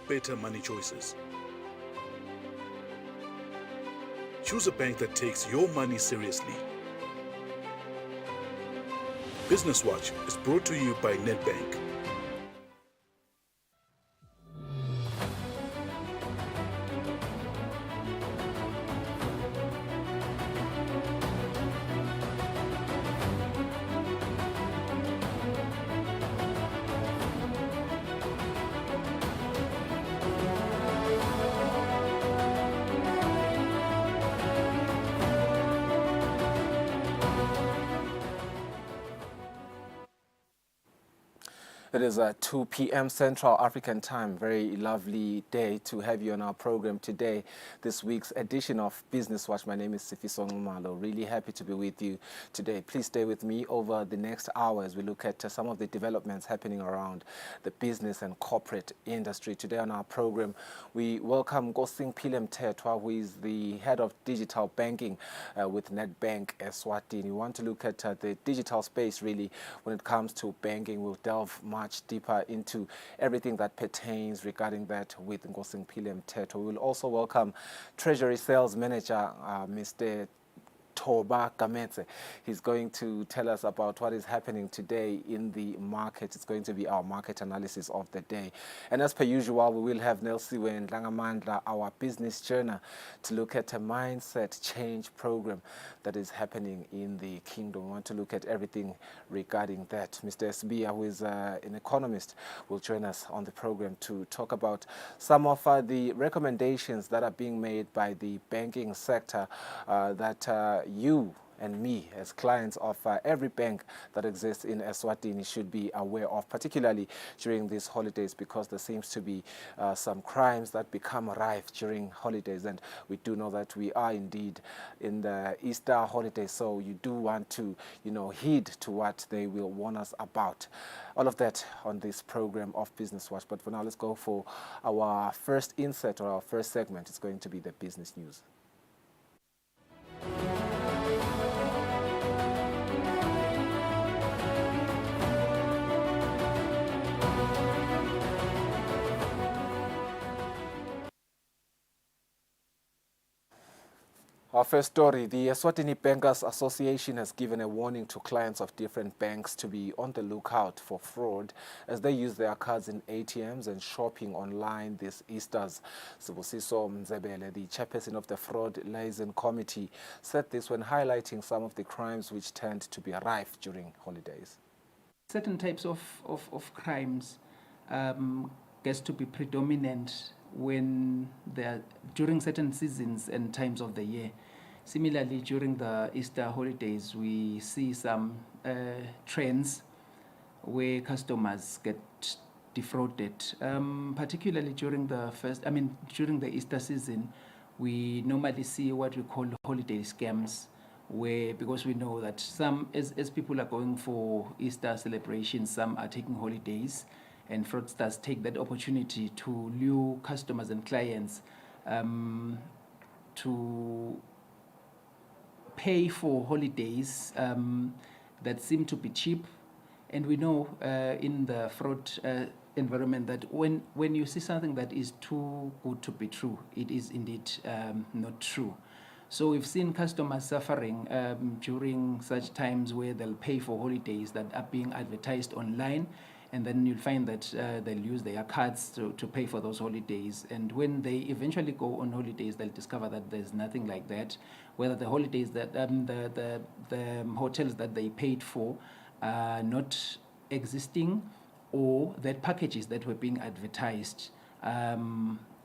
better money choices. Choose a bank that takes your money seriously. Business Watch is brought to you by Nedbank. It is 2 p.m. Central African Time. Very lovely day to have you on our program today. This week's edition of Business Watch. My name is Sifiso Ngumalo. Really happy to be with you today. Please stay with me over the next hour as we look at some of the developments happening around the business and corporate industry. Today on our program, we welcome Nkosingphile Mthethwa, who is the head of digital banking with Nedbank Eswatini. We want to look at the digital space really when it comes to banking. We'll delve much deeper into everything that pertains regarding that with Nkosingphile Mthethwa. We will also welcome Treasury Sales Manager Mr. Toba Gametse. He's going to tell us about what is happening today in the market. It's going to be our market analysis of the day. And as per usual, we will have Nelsiwe Ndlangamandla, our business journal, to look at a mindset change program that is happening in the kingdom. We want to look at everything regarding that. Mr. Sbia, who is an economist, will join us on the program to talk about some of the recommendations that are being made by the banking sector that you and me as clients of every bank that exists in Eswatini should be aware of, particularly during these holidays, because there seems to be some crimes that become rife during holidays, and we do know that we are indeed in the Easter holiday, so you do want to, heed to what they will warn us about. All of that on this program of Business Watch. But for now, let's go for our first insert, or our first segment. It's going to be the business news. Our first story, the Eswatini Bankers Association has given a warning to clients of different banks to be on the lookout for fraud as they use their cards in ATMs and shopping online this Easter's. Sibusiso Mzebele, the chairperson of the Fraud Liaison Committee, said this when highlighting some of the crimes which tend to be rife during holidays. Certain types of crimes gets to be predominant when they're during certain seasons and times of the year. Similarly, during the Easter holidays, we see some trends where customers get defrauded. Particularly during during the Easter season, we normally see what we call holiday scams, where, because we know that some, as people are going for Easter celebrations, some are taking holidays, and fraudsters take that opportunity to lure customers and clients to pay for holidays that seem to be cheap. And we know in the fraud environment that when you see something that is too good to be true, it is indeed not true. So we've seen customers suffering during such times where they'll pay for holidays that are being advertised online, and then you'll find that they'll use their cards to pay for those holidays. And when they eventually go on holidays, they'll discover that there's nothing like that, whether the holidays that the hotels that they paid for are not existing, or that packages that were being advertised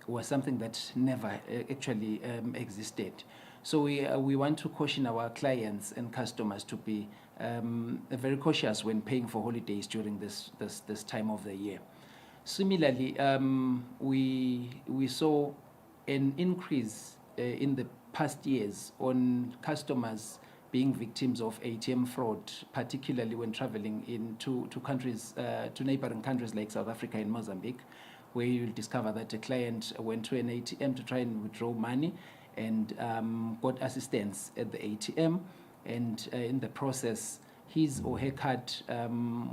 were something that never actually existed. So we want to caution our clients and customers to be very cautious when paying for holidays during this time of the year. Similarly, we saw an increase in the past years on customers being victims of ATM fraud, particularly when traveling into countries, to neighboring countries like South Africa and Mozambique, where you'll discover that a client went to an ATM to try and withdraw money and got assistance at the ATM, and in the process, his or her card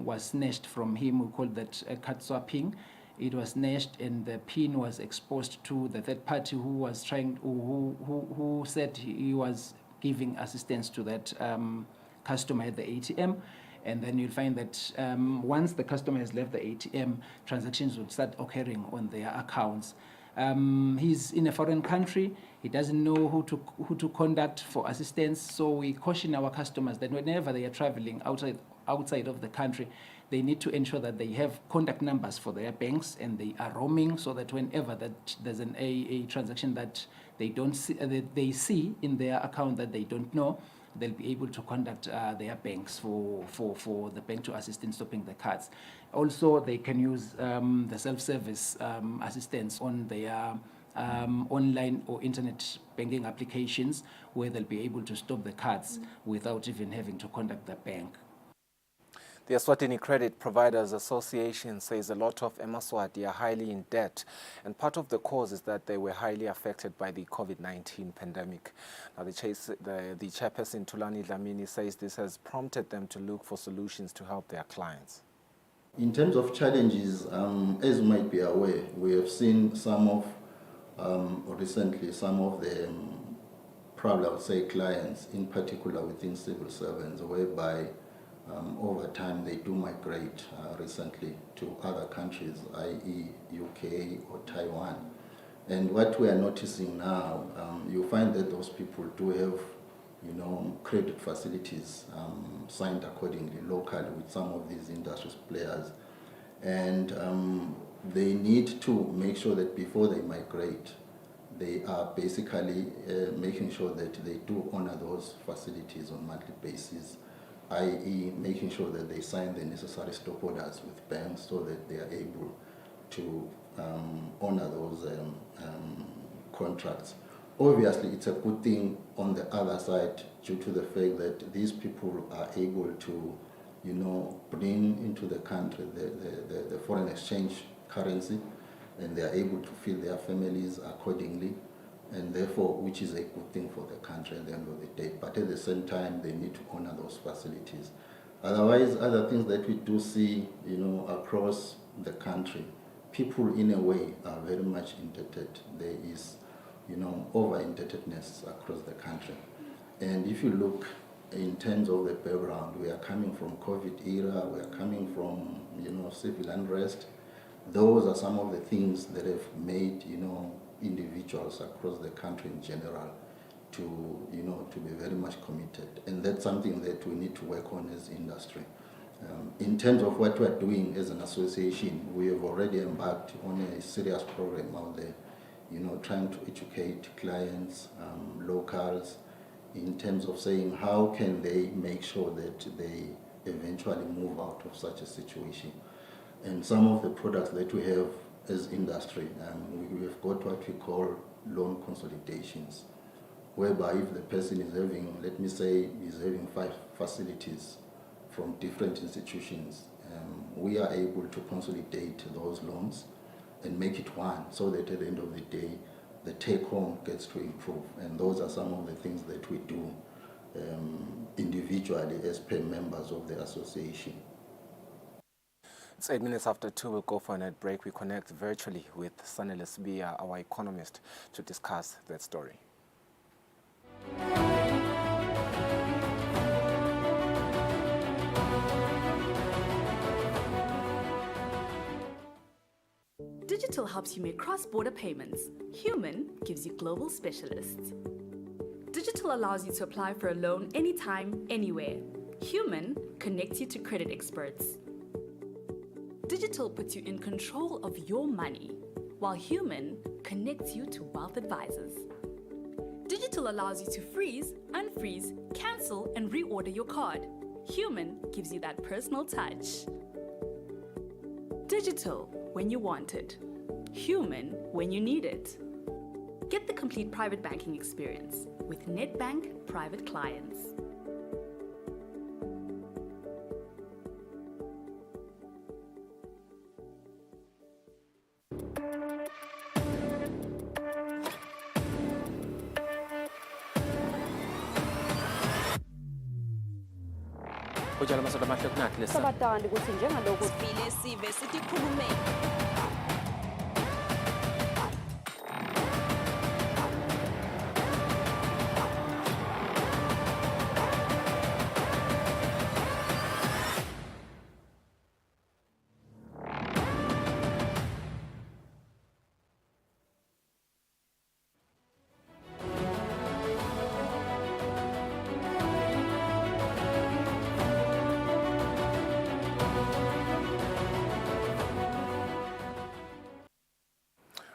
was snatched from him. We call that card swapping, it was snatched and the PIN was exposed to the third party who was who said he was giving assistance to that customer at the ATM. And then you'll find that once the customer has left the ATM, transactions would start occurring on their accounts. He's in a foreign country. He doesn't know who to contact for assistance. So we caution our customers that whenever they are traveling outside of the country, they need to ensure that they have contact numbers for their banks and they are roaming, so that whenever that there's a transaction that they don't see, that they see in their account that they don't know, they'll be able to contact their banks for the bank to assist in stopping the cards. Also, they can use the self-service assistance on their online or internet banking applications, where they'll be able to stop the cards without even having to contact the bank. The Eswatini Credit Providers Association says a lot of Eswatini are highly in debt, and part of the cause is that they were highly affected by the COVID-19 pandemic. Now, the chairperson, Tulani Dlamini, says this has prompted them to look for solutions to help their clients. In terms of challenges, as you might be aware, we have seen recently some of the probably I would say clients, in particular within civil servants, whereby over time they do migrate recently to other countries, i.e. UK or Taiwan. And what we are noticing now, you find that those people do have, credit facilities signed accordingly locally with some of these industry players. And they need to make sure that before they migrate, they are basically making sure that they do honor those facilities on a monthly basis, i.e. making sure that they sign the necessary stop orders with banks so that they are able to honor those contracts. Obviously, it's a good thing on the other side due to the fact that these people are able to, bring into the country the foreign exchange currency, and they are able to feed their families accordingly, and therefore, which is a good thing for the country at the end of the day. But at the same time, they need to honor those facilities. Otherwise, other things that we do see, across the country, people in a way are very much indebted. There is, over-indebtedness across the country. And if you look in terms of the background, we are coming from COVID era, we are coming from, civil unrest. Those are some of the things that have made, individuals across the country in general to be very much committed. And that's something that we need to work on as industry. In terms of what we're doing as an association, we have already embarked on a serious program out there, trying to educate clients, locals, in terms of saying how can they make sure that they eventually move out of such a situation. And some of the products that we have as industry, we've got what we call loan consolidations, whereby if the person is having, let me say, is having 5 facilities from different institutions, we are able to consolidate those loans and make it one, so that at the end of the day, the take-home gets to improve. And those are some of the things that we do individually as per members of the association. It's 8 minutes after 2. We'll go for a net break. We connect virtually with Sanele Bia, our economist, to discuss that story. Digital helps you make cross-border payments. Human gives you global specialists. Digital allows you to apply for a loan anytime, anywhere. Human connects you to credit experts. Digital puts you in control of your money, while Human connects you to wealth advisors. Digital allows you to freeze, unfreeze, cancel, and reorder your card. Human gives you that personal touch. Digital when you want it. Human when you need it. Get the complete private banking experience with Nedbank Private Clients. Ujala masoda mahle kunakile sa. Sabatandi ukuthi njengaloku Siphile sive sithi khulume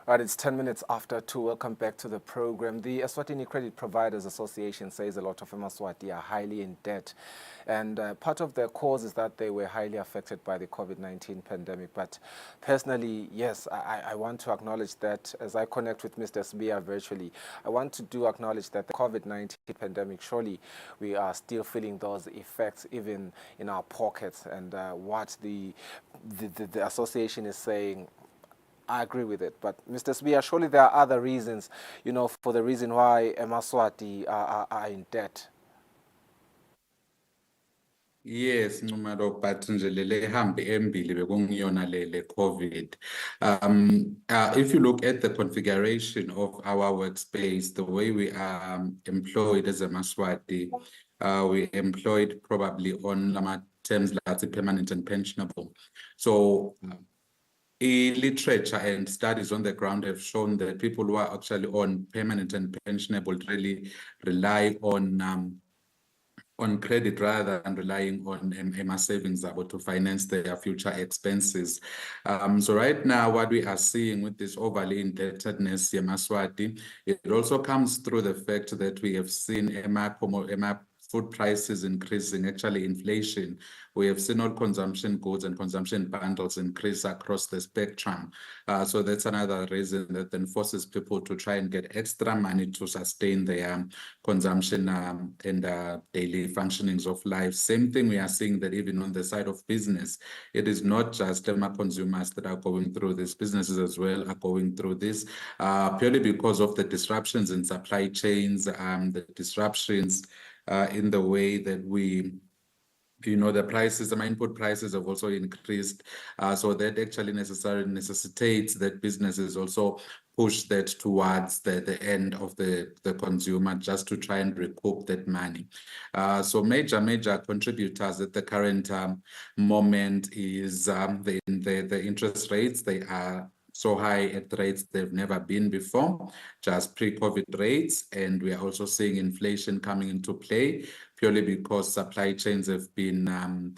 Right, it's 10 minutes after 2. Welcome back to the program. The Eswatini Credit Providers Association says a lot of Eswatini are highly in debt. And part of their cause is that they were highly affected by the COVID-19 pandemic. But personally, yes, I want to acknowledge that as I connect with Mr. Sbia virtually, I want to acknowledge that the COVID-19 pandemic, surely we are still feeling those effects even in our pockets. And what the association is saying, I agree with it, but Mr. Sbia, surely there are other reasons, for the reason why Eswatini are in debt. Yes, Numero, but nje lele hambi embili bekungiyona le COVID. If you look at the configuration of our workspace, the way we are employed as a Maswati, we employed probably on lama terms like permanent and pensionable. So literature and studies on the ground have shown that people who are actually on permanent and pensionable really rely on credit rather than relying on MA savings able to finance their future expenses. So right now, what we are seeing with this overly indebtedness, Maswati, it also comes through the fact that we have seen MA food prices increasing, actually inflation. We have seen all consumption goods and consumption bundles increase across the spectrum. So that's another reason that then forces people to try and get extra money to sustain their consumption and daily functionings of life. Same thing we are seeing that even on the side of business, it is not just consumers that are going through this, businesses as well are going through this purely because of the disruptions in supply chains, the disruptions in the way that we, the prices, the input prices have also increased. So that actually necessarily necessitates that businesses also push that towards the end of the consumer just to try and recoup that money. So major contributors at the current moment is the interest rates. They are so high at rates they've never been before, just pre-COVID rates. And we are also seeing inflation coming into play purely because supply chains have been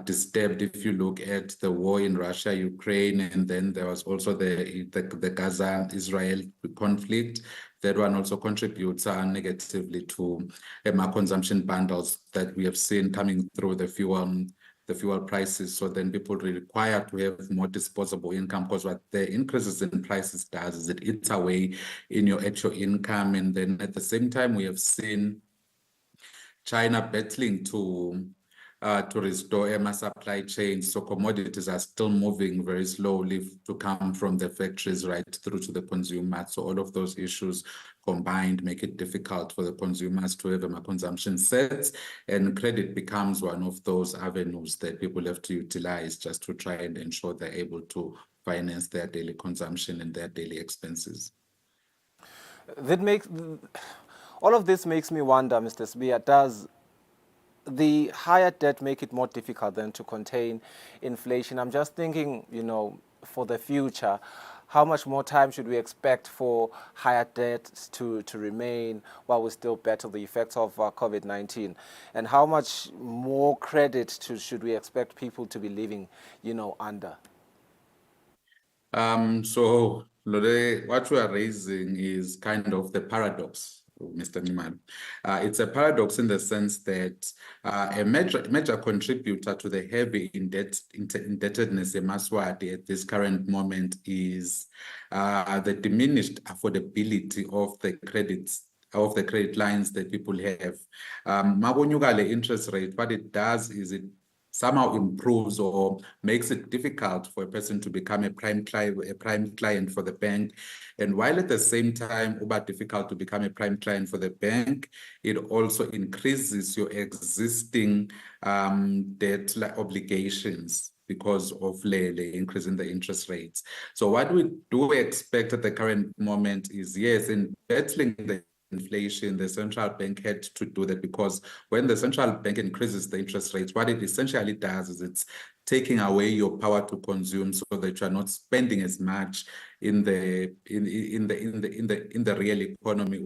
disturbed. If you look at the war in Russia, Ukraine, and then there was also the Gaza-Israel conflict, that one also contributes negatively to consumption bundles that we have seen coming through the fuel prices. So then people require to have more disposable income, because what the increases in prices does is it eats away in your actual income. And then at the same time, we have seen China battling to restore mass supply chains. So commodities are still moving very slowly to come from the factories right through to the consumer. So all of those issues combined make it difficult for the consumers to have a consumption sets, and credit becomes one of those avenues that people have to utilize just to try and ensure they're able to finance their daily consumption and their daily expenses. All of this makes me wonder, Mr. Sbia, does the higher debt make it more difficult then to contain inflation? I'm just thinking, for the future, how much more time should we expect for higher debt to remain while we still battle the effects of COVID-19? And how much more credit should we expect people to be living, under? So Lode, what we are raising is kind of the paradox, Mr. Niman. It's a paradox in the sense that a major contributor to the heavy indebtedness in Maswati at this current moment is the diminished affordability of the credit lines that people have. Mabonyukale interest rate, what it does is it somehow improves or makes it difficult for a person to become a prime client for the bank. And while at the same time, it's difficult to become a prime client for the bank, it also increases your existing debt obligations because of the increase in the interest rates. So what we do expect at the current moment is, yes, in battling the inflation, the central bank had to do that, because when the central bank increases the interest rates, what it essentially does is it's taking away your power to consume so that you are not spending as much in the real economy.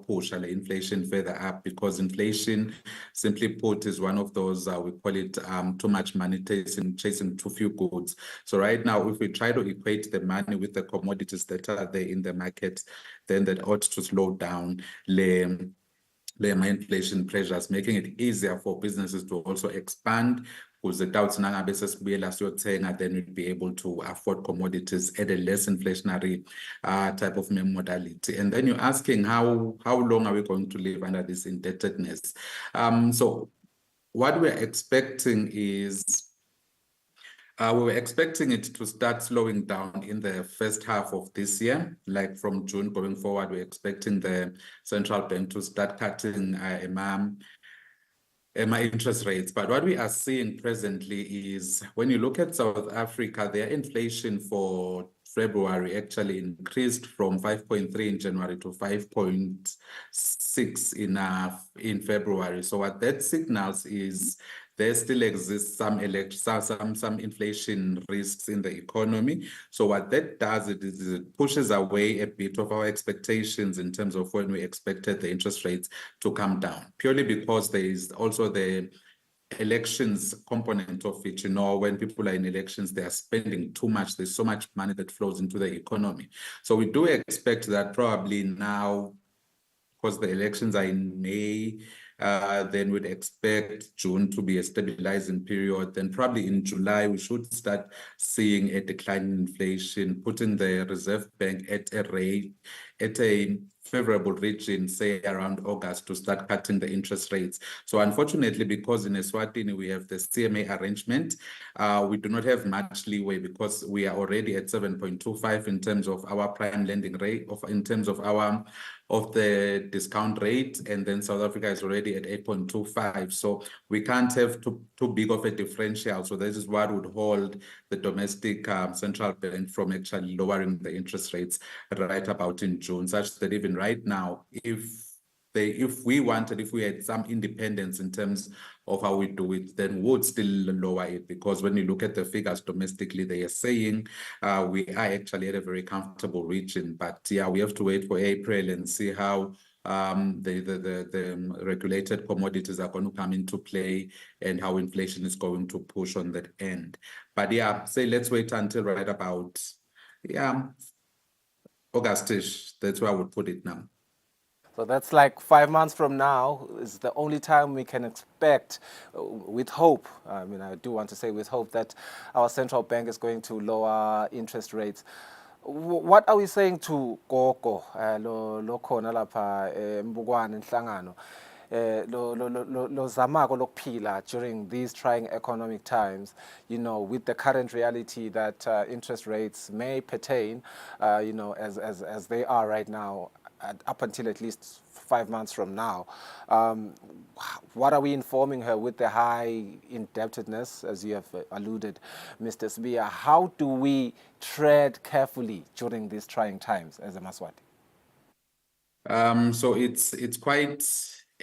Push the inflation further up, because inflation, simply put, is one of those we call it too much money chasing too few goods. So right now, if we try to equate the money with the commodities that are there in the market, then that ought to slow down the inflation pressures, making it easier for businesses to also expand. Then we'd be able to afford commodities at a less inflationary type of modality. And then you're asking how long are we going to live under this indebtedness? So what we're expecting is we were expecting it to start slowing down in the first half of this year. Like from June going forward, we're expecting the central bank to start cutting my interest rates. But what we are seeing presently is, when you look at South Africa, their inflation for February actually increased from 5.3 in January to 5.6 in February. So what that signals is there still exists some inflation risks in the economy. So what that does is it pushes away a bit of our expectations in terms of when we expected the interest rates to come down, purely because there is also the elections component of it. When people are in elections, they are spending too much. There's so much money that flows into the economy. So we do expect that probably now, because the elections are in May, then we'd expect June to be a stabilizing period. Then probably in July, we should start seeing a decline in inflation, putting the Reserve Bank at a favorable region, say around August, to start cutting the interest rates. So unfortunately, because in Eswatini we have the CMA arrangement, we do not have much leeway, because we are already at 7.25 in terms of our prime lending rate, in terms of the discount rate, and then South Africa is already at 8.25. So we can't have too big of a differential. So this is what would hold the domestic central bank from actually lowering the interest rates right about in June, such that even right now, if we had some independence in terms of how we do it, then we would still lower it, because when you look at the figures domestically, they are saying we are actually at a very comfortable region. But yeah, we have to wait for April and see how the regulated commodities are going to come into play and how inflation is going to push on that end. But yeah, let's wait until right about Augustish. That's where I would put it now. So that's like 5 months from now is the only time we can expect, with hope, I mean, I do want to say with hope, that our central bank is going to lower interest rates. What are we saying to Gogo, lo khona lapha Mbukwane Nhlangano, lo zamako lokuphila during these trying economic times, with the current reality that interest rates may pertain, as they are right now, up until at least 5 months from now. What are we informing her with the high indebtedness, as you have alluded, Mr. Sibiya? How do we tread carefully during these trying times as a Maswati? So it's quite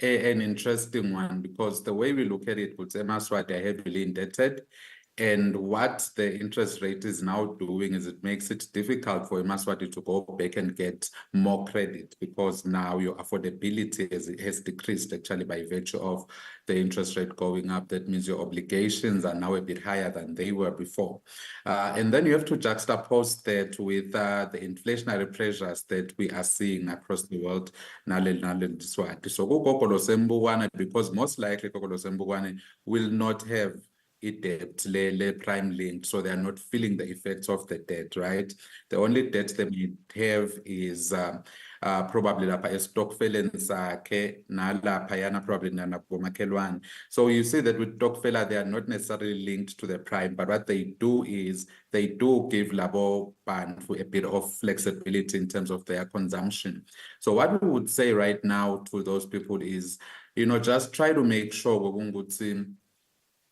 an interesting one, because the way we look at it, Maswati are heavily indebted. And what the interest rate is now doing is it makes it difficult for Eswatini to go back and get more credit, because now your affordability has decreased actually by virtue of the interest rate going up. That means your obligations are now a bit higher than they were before. And then you have to juxtapose that with the inflationary pressures that we are seeing across the world. So because most likely Kokolo will not have debt, prime linked, so they are not feeling the effects of the debt, right? The only debt they may have is probably lapha estokfeleni sakhe nalaphayana probably nanabomakhelwane. So you see that with Stokfela, they are not necessarily linked to the prime, but what they do is they do give labo bantu a bit of flexibility in terms of their consumption. So what we would say right now to those people is, just try to make sure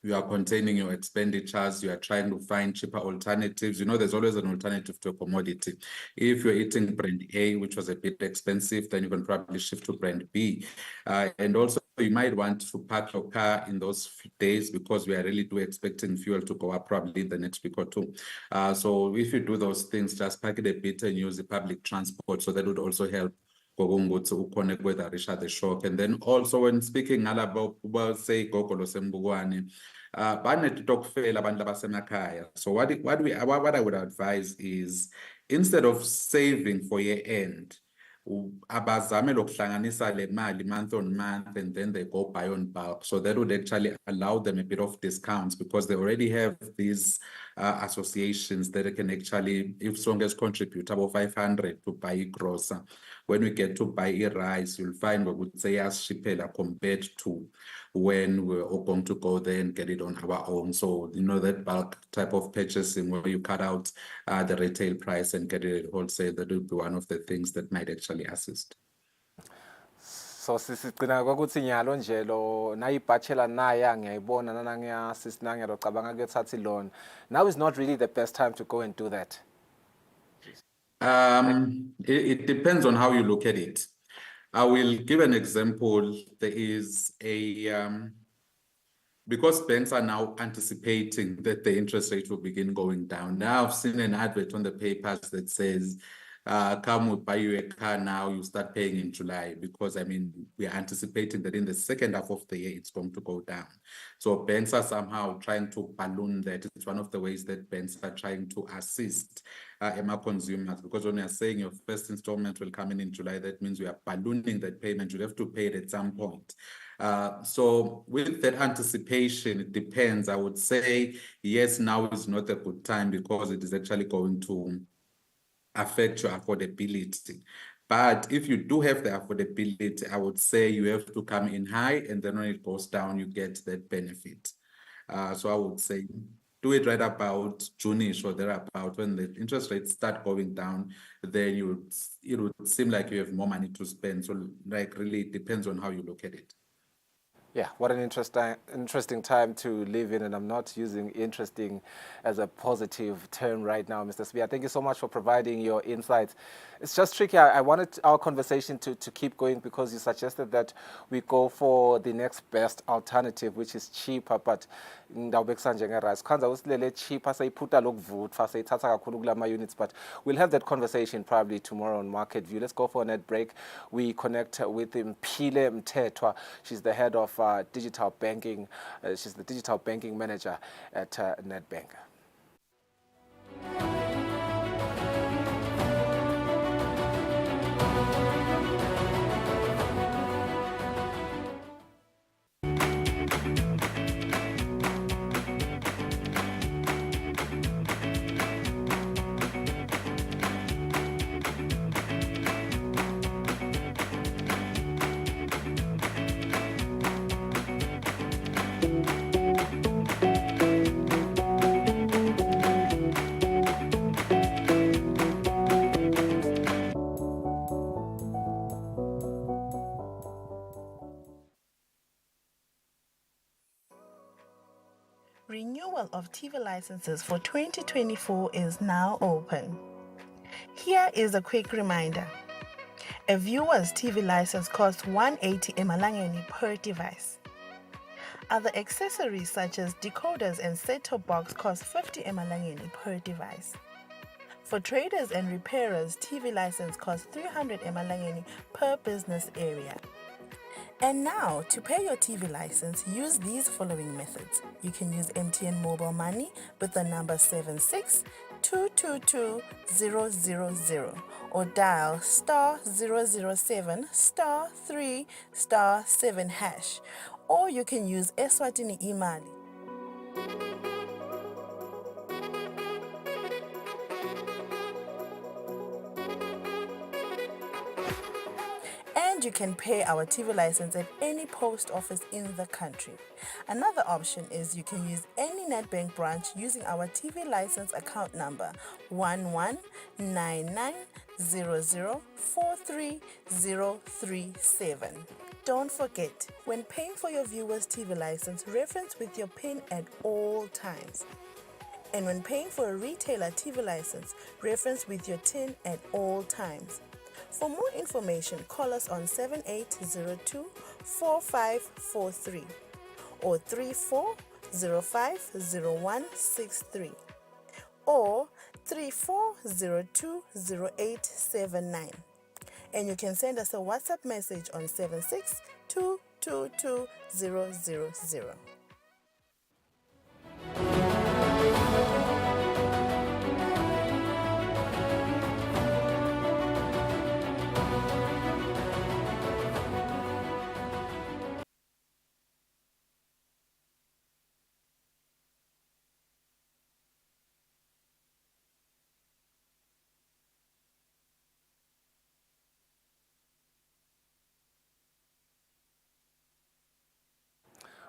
you are containing your expenditures, you are trying to find cheaper alternatives. There's always an alternative to a commodity. If you're eating brand A, which was a bit expensive, then you can probably shift to brand B. And also you might want to park your car in those days because we are really expecting fuel to go up probably the next week or two. So if you do those things, just park it a bit and use the public transport. So that would also help connect with the shock. And then also when speaking about say Gogolo Sembugwane, so what I would advise is instead of saving for year end, abazame lokuhlanganisa le mali month on month and then they go buy on bulk. So that would actually allow them a bit of discounts because they already have these associations that can actually, if strongest contribute about 500 to buy grocer. When we get to buy rice, you'll find we would say as cheaper compared to when we're all going to go there and get it on our own. So, you know, that bulk type of purchasing where you cut out the retail price and get it at wholesale, that would be one of the things that might actually assist. So sisigcina kokuthi nyalo nje lo nayibachelor naya ngiyayibona nanangiya sisinanga locabanga kuyothatha loan. Now is not really the best time to go and do that. It depends on how you look at it. I will give an example. There is because banks are now anticipating that the interest rate will begin going down. Now I've seen an advert on the papers that says, come we'll buy you a car now, you start paying in July, because I mean, we are anticipating that in the second half of the year, it's going to go down. So banks are somehow trying to balloon that. It's one of the ways that banks are trying to assist consumers, because when you're saying your first installment will come in July, that means we are ballooning that payment. You'll have to pay it at some point. So with that anticipation, it depends. I would say, yes, now is not a good time because it is actually going to affect your affordability. But if you do have the affordability, I would say you have to come in high, and then when it goes down, you get that benefit. So I would say do it right about June-ish or thereabout. When the interest rates start going down, then it would seem like you have more money to spend. So like really it depends on how you look at it. Yeah, what an interesting time to live in, and I'm not using interesting as a positive term right now, Mr. Spear. Thank you so much for providing your insights. It's just tricky. I wanted our conversation to keep going because you suggested that we go for the next best alternative, which is cheaper, but ngawubekisa njenge-rice khanza usilele cheaper sayiphuta lokuvutha sayithatha kakhulu kulama units, but we'll have that conversation probably tomorrow on Market View. Let's go for a net break. We connect with Mpile Mthethwa. She's the head of digital banking. She's the digital banking manager at Nedbank. Renewal of TV licenses for 2024 is now open. Here is a quick reminder. A viewer's TV license costs 180 emalangeni per device. Other accessories such as decoders and set-top box cost 50 emalangeni per device. For traders and repairers, TV license costs 300 emalangeni per business area. And now, to pay your TV license, use these following methods. You can use MTN Mobile Money with the number 762222000 or dial *007 *3 *7#, or you can use Eswatini Imali. You can pay our TV license at any post office in the country. Another option is you can use any Nedbank branch using our TV license account number 119900430037. Don't forget, when paying for your viewer's TV license, reference with your PIN at all times. And when paying for a retailer TV license, reference with your TIN at all times. For more information, call us on 7802 4543 or 34050163 or 34020879. And you can send us a WhatsApp message on 762222000.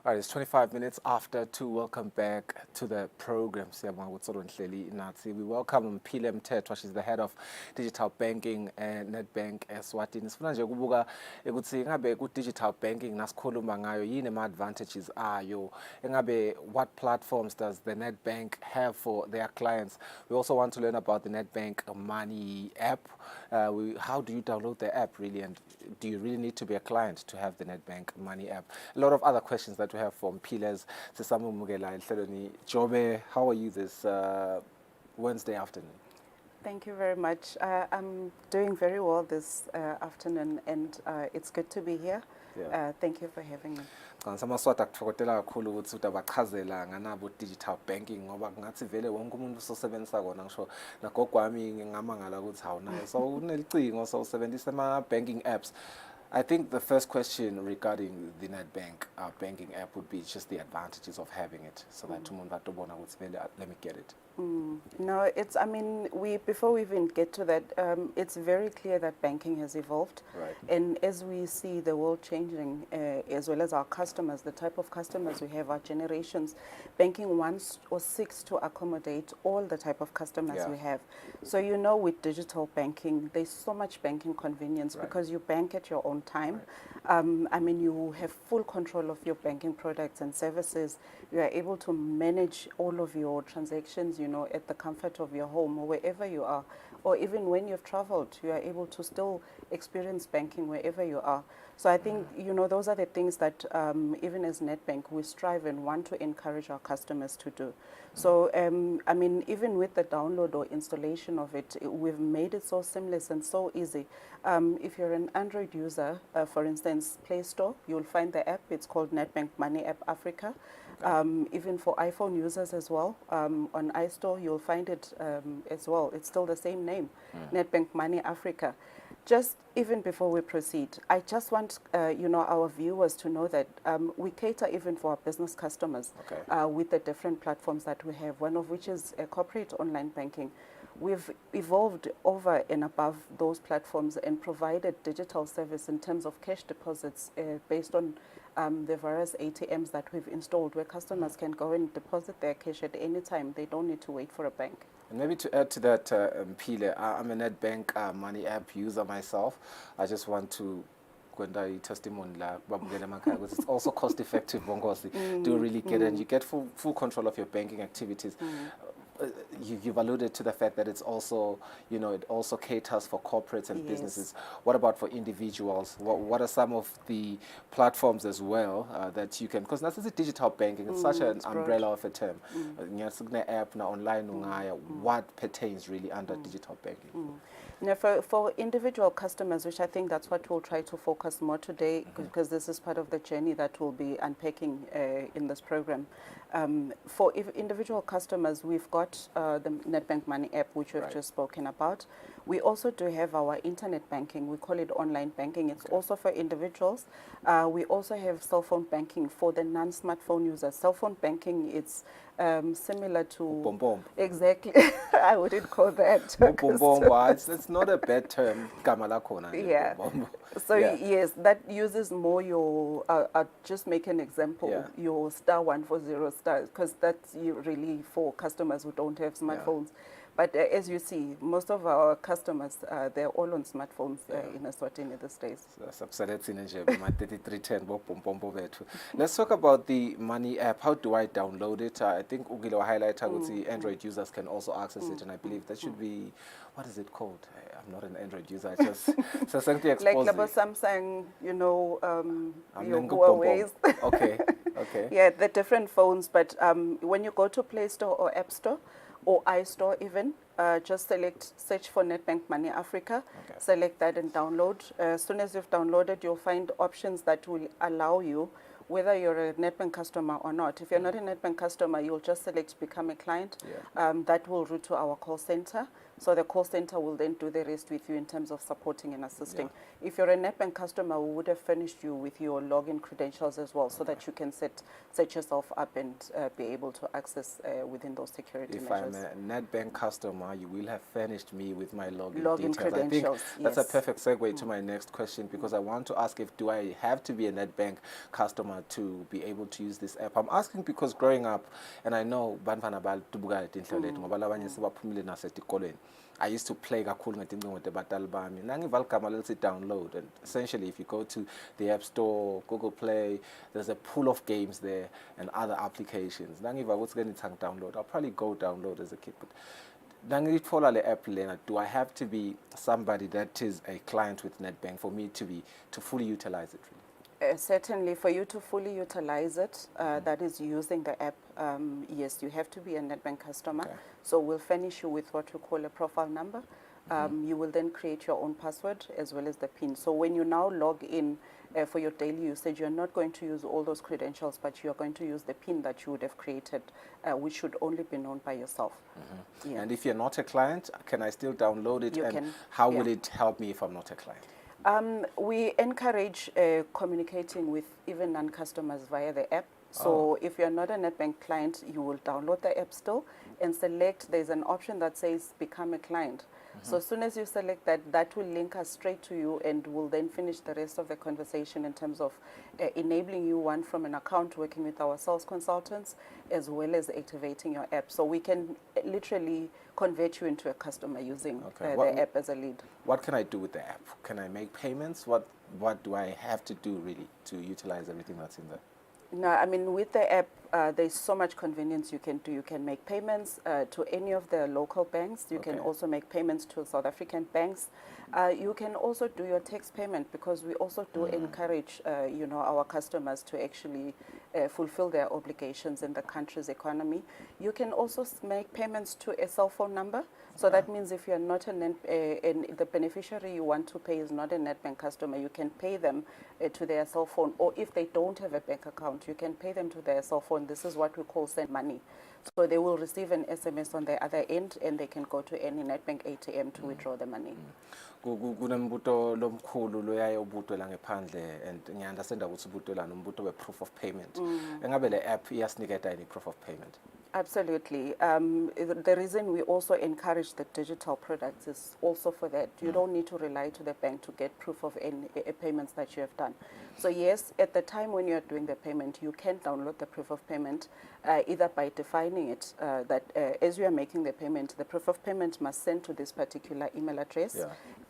All right, it's 25 minutes after 2. Welcome back to the program. We welcome Phile Mthethwa. She's the head of digital banking and Nedbank Eswatini. Sifuna nje ukubuka ukuthi ngabe ku digital banking nasikhuluma ngayo yini ama advantages ayo. Ngabe what platforms does the Nedbank have for their clients? We also want to learn about the Nedbank Money app. How do you download the app really, and do you really need to be a client to have the Nedbank Money app? A lot of other questions that we have from Phile's. Jobe, how are you this Wednesday afternoon? Thank you very much. I'm doing very well this afternoon, and it's good to be here. Yeah. Thank you for having me. Samaswata kuthokozela kakhulu ukuthi utabachazela nganabo digital banking ngoba ngathi vele wonke umuntu usosebenzisa kona ngisho nagogwami ngingamangala ukuthi awunayo so unelicingo so usebenzisa ama banking apps. I think the first question regarding the Nedbank banking app would be just the advantages of having it, so that let me get it. No, it's, I mean, before we even get to that, it's very clear that banking has evolved. Right. And as we see the world changing, as well as our customers, the type of customers we have, our generations, banking wants or seeks to accommodate all the type of customers we have. So, you know, with digital banking, there's so much banking convenience because you bank at your own time. Right. I mean, you have full control of your banking products and services. You are able to manage all of your transactions, you know, at the comfort of your home or wherever you are. Or even when you've traveled, you are able to still experience banking wherever you are. So I think, you know, those are the things that even as Nedbank, we strive and want to encourage our customers to do. So, I mean, even with the download or installation of it, we've made it so seamless and so easy. If you're an Android user, for instance, Play Store, you'll find the app. It's called Nedbank Money App Africa. Even for iPhone users as well, on iStore, you'll find it as well. It's still the same name, Nedbank Money Africa. Just even before we proceed, I just want you know, our viewers to know that we cater even for our business customers with the different platforms that we have, one of which is corporate online banking. We've evolved over and above those platforms and provided digital service in terms of cash deposits based on the various ATMs that we've installed, where customers can go and deposit their cash at any time. They don't need to wait for a bank. And maybe to add to that, Phile, I'm a Nedbank Money app user myself. I just want to testimony because it's also cost effective. Do really get and you get full control of your banking activities. You've alluded to the fact that it's also, you know, it also caters for corporates and businesses. What about for individuals? What are some of the platforms as well that you can, because that's digital banking, it's such an umbrella of a term. App online, what pertains really under digital banking? Now, for individual customers, which I think that's what we'll try to focus more today, because this is part of the journey that we'll be unpacking in this program. For individual customers, we've got the Nedbank Money app, which we've just spoken about. We also do have our internet banking. We call it online banking. It's also for individuals. We also have cell phone banking for the non-smartphone users. Cell phone banking, it's similar to... Exactly. I wouldn't call that. It's not a bad term. Yeah. So yes, that uses more your, I'll just make an example, your *140*, because that's really for customers who don't have smartphones. But as you see, most of our customers, they're all on smartphones in Eswatini these days. Let's talk about the Money app. How do I download it? I think Ugilo highlighted Android users can also access it, and I believe that should be, what is it called? I'm not an Android user. I just so something Like expose labo it. Samsung, you know, I'm your nengu pom pom. Huawei's. Okay, okay. Yeah, the different phones, but when you go to Play Store or App Store or iStore even, just search for Nedbank Money Africa, Okay. select that and download. As soon as you've downloaded, you'll find options that will allow you, whether you're a Nedbank customer or not. If you're not a Nedbank customer, you'll just select Become a Client. Yeah. That will route to our call center. So the call center will then do the rest with you in terms of supporting and assisting. If you're a Nedbank customer, we would have furnished you with your login credentials as well, so that you can set yourself up and be able to access within those security If measures. I'm a NetBank customer, you will have furnished me with my login Login details. I think credentials, that's a yes. perfect segue to my next question, because I want to ask, do I have to be a NetBank customer to be able to use this app? I'm asking because growing up, and I know I used to play kakhulu ngetincingo tebatali bami. Nangiva ligama lithi download, and essentially if you go to the App Store, Google Play, there's a pool of games there and other applications. Nangiva ukuthi ke nithang download, I'll probably go download as a kid. But nangitfola le app lena, do I have to be somebody that is a client with Nedbank for me to fully utilize it really? Certainly, for you to fully utilize it, that is using the app, yes, you have to be a Nedbank customer. Okay. So we'll furnish you with what we call a profile number. You will then create your own password as well as the PIN. So when you now log in for your daily usage, you're not going to use all those credentials, but you're going to use the PIN that you would have created, which should only be known by yourself. Yeah. And if you're not a client, can I still download it? You and can, how yeah. will it help me if I'm not a client? We encourage communicating with even non-customers via the app. So if you're not a Nedbank client, you will download the app still and select, there's an option that says Become a Client. So as soon as you select that, that will link us straight to you and will then finish the rest of the conversation in terms of enabling you one from an account, working with our sales consultants, as well as activating your app. So we can literally convert you into a customer using the app as a lead. What can I do with the app? Can I make payments? What do I have to do really to utilize everything that's in there? No, I mean, with the app, there's so much convenience you can do. You can make payments to any of the local banks. You can also make payments to South African banks. You can also do your tax payment, because we also do encourage, you know, our customers to actually fulfill their obligations in the country's economy. You can also make payments to a cell phone number. So that means if you're not the beneficiary you want to pay is not a Nedbank customer, you can pay them to their cell phone. Or if they don't have a bank account, you can pay them to their cell phone. This is what we call send money. So they will receive an SMS on the other end, and they can go to any Nedbank ATM to withdraw the money. Kunembuto lomkhulu loyayo ubutwe la ngephandle, and ngiyanderstanda ukuthi ubutwe la nombuto we proof of payment. Engabe le app iyasiniketa any proof of payment? Absolutely. The reason we also encourage the digital products is also for that. You don't need to rely to the bank to get proof of any payments that you have done. So yes, at the time when you're doing the payment, you can download the proof of payment, either by defining it that as you are making the payment, the proof of payment must send to this particular email address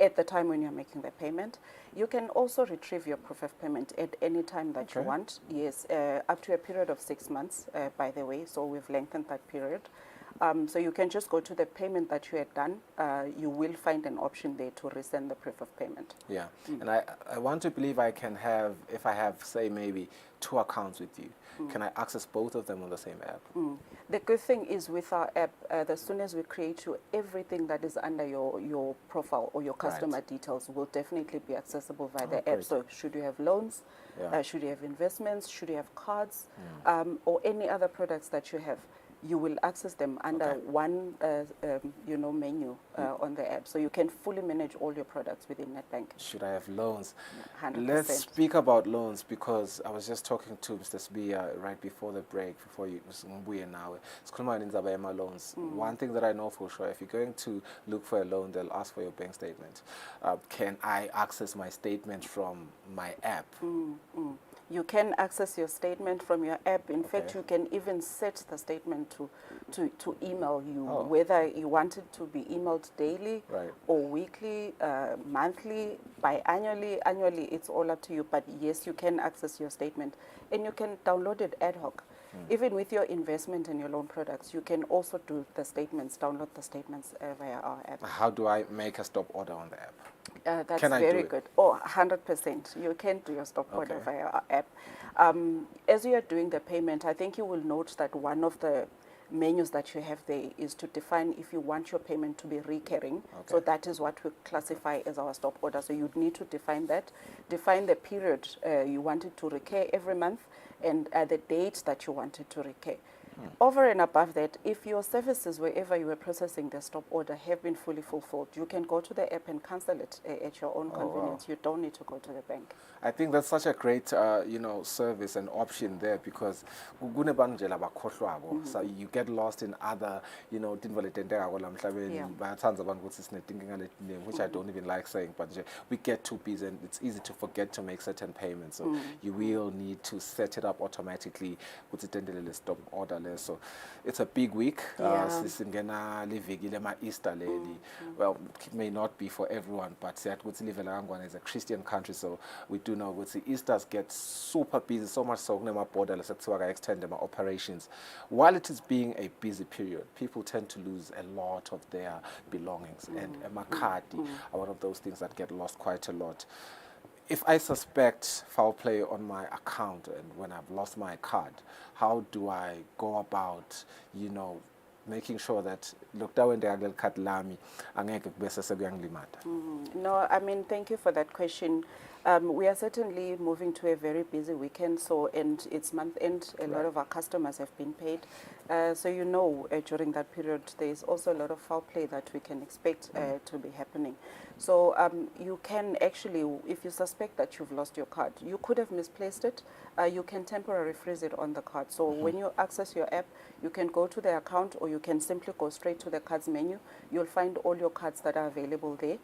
at the time when you're making the payment. You can also retrieve your proof of payment at any time that you want. Yes, up to a period of 6 months, by the way, so we've lengthened that period. So you can just go to the payment that you had done. You will find an option there to resend the proof of payment. Yeah, and I want to believe I can have, if I have, say, maybe 2 accounts with you, can I access both of them on the same app? The good thing is with our app, as soon as we create you, everything that is under your profile or your customer details will definitely be accessible via the app. So should you have loans, should you have investments, should you have cards, or any other products that you have, you will access them under one you know, menu on the app. So you can fully manage all your products within Nedbank. Should I have loans? 100%. Let's speak about loans, because I was just talking to Mr. Sbia right before the break, before you now. Loans. One thing that I know for sure, if you're going to look for a loan, they'll ask for your bank statement. Can I access my statement from my app? You can access your statement from your app. In fact, you can even set the statement to email you, whether you want it to be emailed daily or weekly, monthly, biannually. Annually, it's all up to you. But yes, you can access your statement, and you can download it ad hoc. Even with your investment and your loan products, you can also do the statements, download the statements via our app. How do I make a stop order on the app? That's Can I do very it? good. Oh, 100%. You can do your stop order Okay. via our app. As you are doing the payment, I think you will note that one of the menus that you have there is to define if you want your payment to be recurring. So that is what we classify as our stop order. So you'd need to define that, define the period you want it to recur every month, and the date that you want it to recur. Over and above that, if your services, wherever you were processing the stop order, have been fully fulfilled, you can go to the app and cancel it at your own convenience. You don't need to go to the bank. I think that's such a great, service and option there, because kunebantu nje labakhohlwako. So you get lost in other, tinto letenteka la emhlabeni. Yeah. Bayathanda abantu ukuthi sinetinkinga letiningi, which I don't even like saying, but nje we get too busy and it's easy to forget to make certain payments. So you will need to set it up automatically with the stop order. So it's a big week. Yeah. Sisingena liviki lema Easter leli. Well, it may not be for everyone, but siyathuthi live la Kangwane is a Christian country, so we do know ukuthi Easters get super busy, so much so kunema border sekuthiwa ka extend my operations. While it is being a busy period, people tend to lose a lot of their belongings, and makhadi are one of those things that get lost quite a lot. If I suspect foul play on my account and when I've lost my card, how do I go about, making sure that look down the card lami angeke kube sekuyangilimata? No, I mean, thank you for that question. We are certainly moving to a very busy weekend, and it's month end. A lot of our customers have been paid. So during that period, there's also a lot of foul play that we can expect to be happening. So you can actually, if you suspect that you've lost your card, you could have misplaced it, you can temporarily freeze it on the card. So when you access your app, you can go to the account, or you can simply go straight to the cards menu. You'll find all your cards that are available there.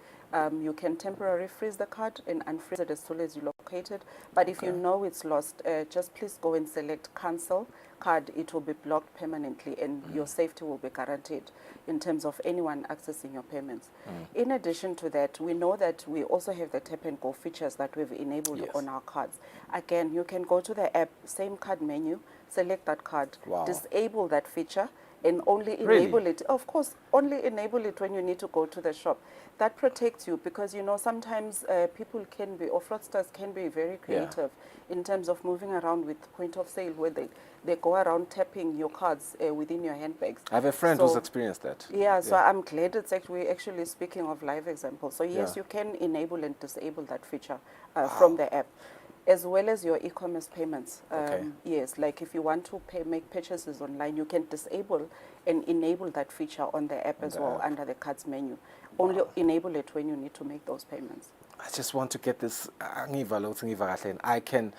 You can temporarily freeze the card and unfreeze it as soon as you locate it. But if you know it's lost, just please go and select cancel card. It will be blocked permanently, and your safety will be guaranteed in terms of anyone accessing your payments. In addition to that, we know that we also have the tap and go features that we've enabled on our cards. Again, you can go to the app, same card menu, select that card, disable that feature, and only enable it. Of course, only enable it when you need to go to the shop. That protects you, because sometimes people can be, or fraudsters can be very creative in terms of moving around with point of sale, where they go around tapping your cards within your handbags. I have a friend who's experienced that. Yeah, so I'm glad we're actually speaking of live examples. So yes, you can enable and disable that feature from the app, as well as your e-commerce payments. Yes, like if you want to make purchases online, you can disable and enable that feature on the app as well under the cards menu. Only enable it when you need to make those payments. I just want to get this. I can,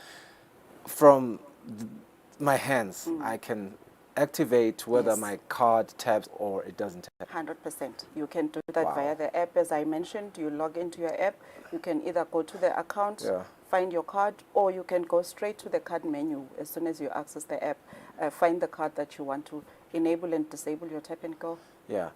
from my hands, I can activate whether my card taps or it doesn't tap. 100%. You can do that via the app. As I mentioned, you log into your app. You can either go to the account, find your card, or you can go straight to the card menu as soon as you access the app, find the card that you want to enable and disable your tap and go. Yeah.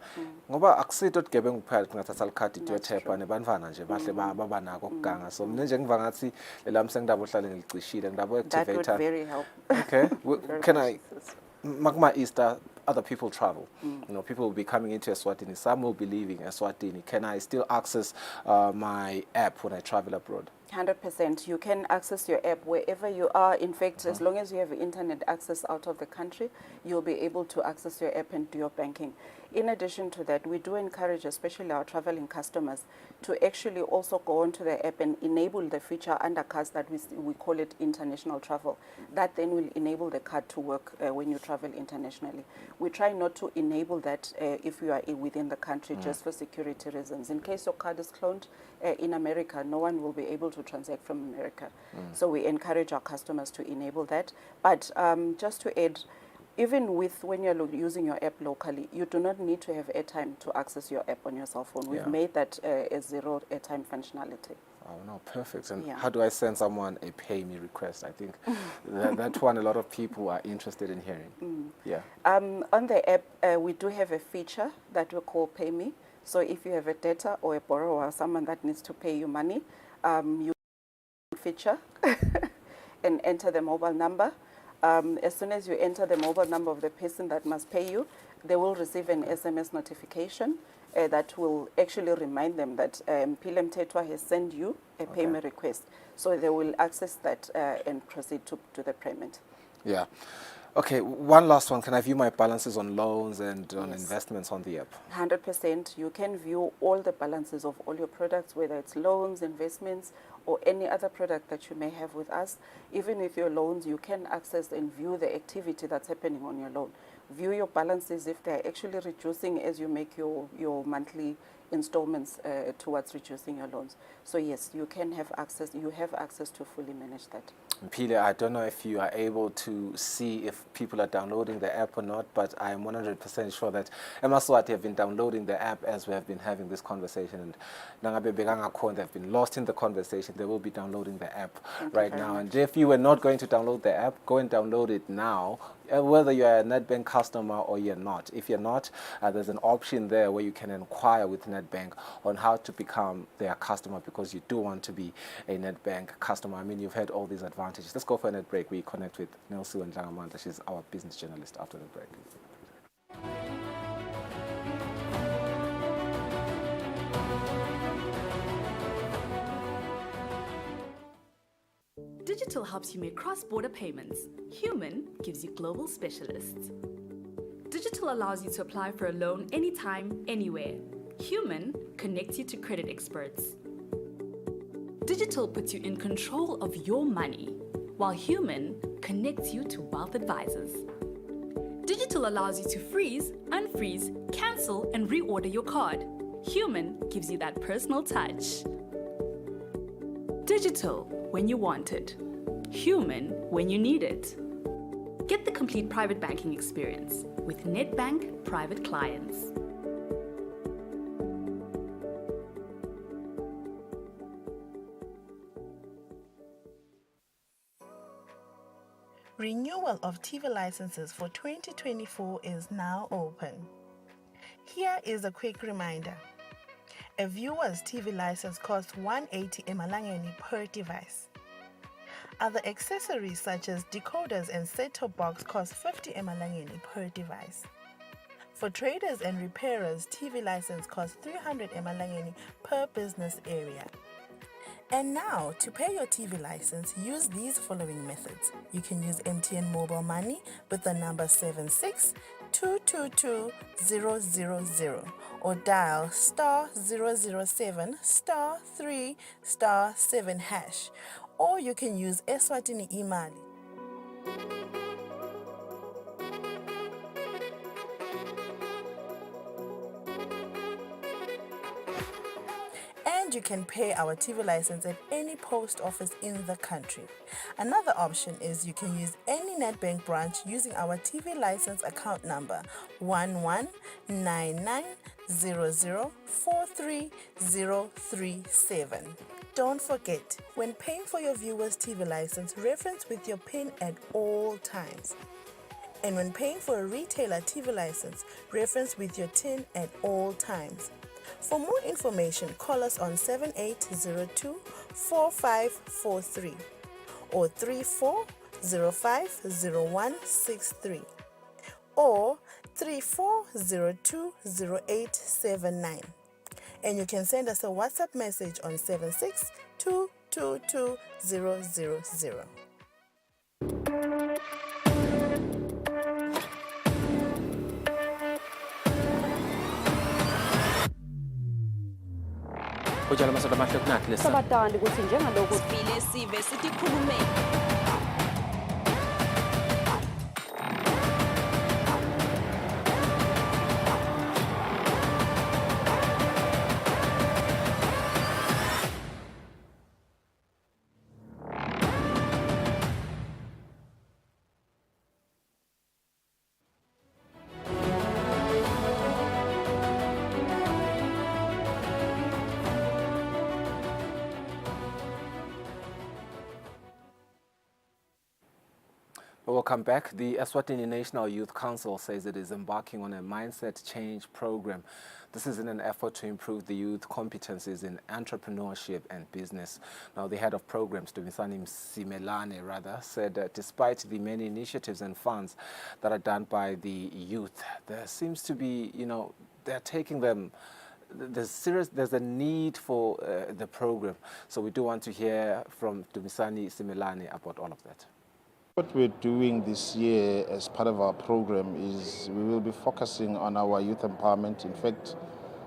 Ngoba akusito gebengu kuphela kungathatha likhadi iyothepha nebantwana nje bahle baba nako ukuganga. So mina nje ngiva ngathi lela msengidaba ohlale ngilicishile ngidaba activator. That would very help. Okay. Can I Magma Easter, other people travel. People will be coming into Eswatini. Some will be leaving Eswatini. Can I still access my app when I travel abroad? 100%. You can access your app wherever you are. In fact, as long as you have internet access out of the country, you'll be able to access your app and do your banking. In addition to that, we do encourage, especially our traveling customers, to actually also go onto the app and enable the feature under cards that we call it international travel. That then will enable the card to work when you travel internationally. We try not to enable that if you are within the country, just for security reasons. In case your card is cloned in America, no one will be able to transact from America. So we encourage our customers to enable that. But just to add, even when you're using your app locally, you do not need to have airtime to access your app on your cell phone. We've made that a zero airtime functionality. Oh, no, perfect. And how do I send someone a pay me request? I think that one a lot of people are interested in hearing. On the app, we do have a feature that we call Pay Me. So if you have a debtor or a borrower, someone that needs to pay you money, you feature and enter the mobile number. As soon as you enter the mobile number of the person that must pay you, they will receive an SMS notification that will actually remind them that Pilem Tetwa has sent you a payment request. So they will access that and proceed to the payment. Yeah. Okay, one last one. Can I view my balances on loans and on investments on the app? 100%. You can view all the balances of all your products, whether it's loans, investments, or any other product that you may have with us. Even with your loans, you can access and view the activity that's happening on your loan. View your balances if they're actually reducing as you make your monthly installments towards reducing your loans. So yes, you have access to fully manage that. Pile, I don't know if you are able to see if people are downloading the app or not, but I am 100% sure that Eswatini have been downloading the app as we have been having this conversation. And they've been lost in the conversation. They will be downloading the app right now. And if you were not going to download the app, go and download it now, whether you're a NetBank customer or you're not. If you're not, there's an option there where you can inquire with NetBank on how to become their customer, because you do want to be a NetBank customer. I mean, you've had all these advantages. Let's go for a net break. We connect with Nelsu and Jangamanda. She's our business journalist after the break. Digital helps you make cross-border payments. Human gives you global specialists. Digital allows you to apply for a loan anytime, anywhere. Human connects you to credit experts. Digital puts you in control of your money, while Human connects you to wealth advisors. Digital allows you to freeze, unfreeze, cancel, and reorder your card. Human gives you that personal touch. Digital when you want it. Human when you need it. Get the complete private banking experience with NetBank Private Clients. Renewal of TV licenses for 2024 is now open. Here is a quick reminder. A viewer's TV license costs 180 emalangeni per device. Other accessories such as decoders and set-top box cost 50 emalangeni per device. For traders and repairers, TV license costs 300 emalangeni per business area. And now, to pay your TV license, use these following methods. You can use MTN Mobile Money with the number 762222000 or dial *007 *3 *7 hash. Or you can use Eswatini Imali. And you can pay our TV license at any post office in the country. Another option is you can use any NetBank branch using our TV license account number 119900430037. Don't forget, when paying for your viewer's TV license, reference with your PIN at all times. And when paying for a retailer TV license, reference with your TIN at all times. For more information, call us on 7802-4543 or 34050163 or 34020879. And you can send us a WhatsApp message on 762222000. sabatandi ukuthi njengalokhu vile sive sitikhulume Welcome back. The Eswatini National Youth Council says it is embarking on a mindset change program. This is in an effort to improve the youth competencies in entrepreneurship and business. Now, the head of programs, Dumisani Simelane, said that despite the many initiatives and funds that are done by the youth, there seems to be, they're taking them. There's a need for the program. So we do want to hear from Dumisani Simelane about all of that. What we're doing this year as part of our program is we will be focusing on our youth empowerment, in fact,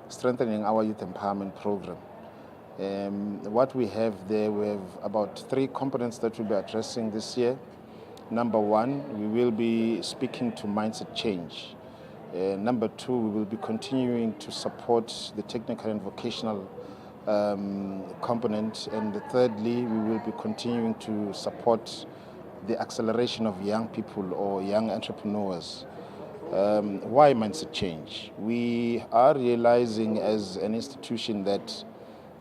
strengthening our youth empowerment program. What we have there, we have about 3 components that we'll be addressing this year. Number 1, we will be speaking to mindset change. Number 2, we will be continuing to support the technical and vocational component. And thirdly, we will be continuing to support the acceleration of young people or young entrepreneurs. Why mindset change? We are realizing as an institution that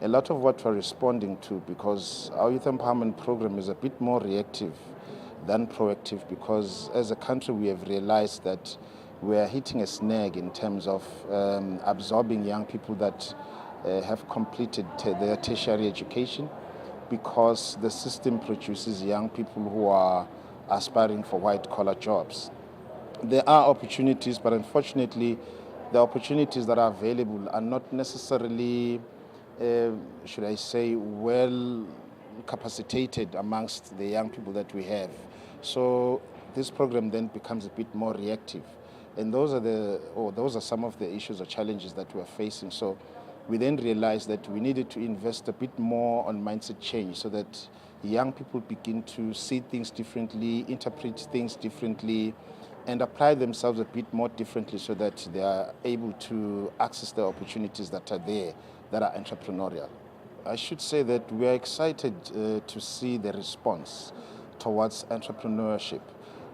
a lot of what we're responding to, because our youth empowerment program is a bit more reactive than proactive, because as a country we have realized that we are hitting a snag in terms of absorbing young people that have completed their tertiary education, because the system produces young people who are aspiring for white-collar jobs. There are opportunities, but unfortunately, the opportunities that are available are not necessarily, should I say, well capacitated amongst the young people that we have. So this program then becomes a bit more reactive. And those are some of the issues or challenges that we're facing. So we then realized that we needed to invest a bit more on mindset change so that young people begin to see things differently, interpret things differently, and apply themselves a bit more differently so that they are able to access the opportunities that are there, that are entrepreneurial. I should say that we are excited to see the response towards entrepreneurship.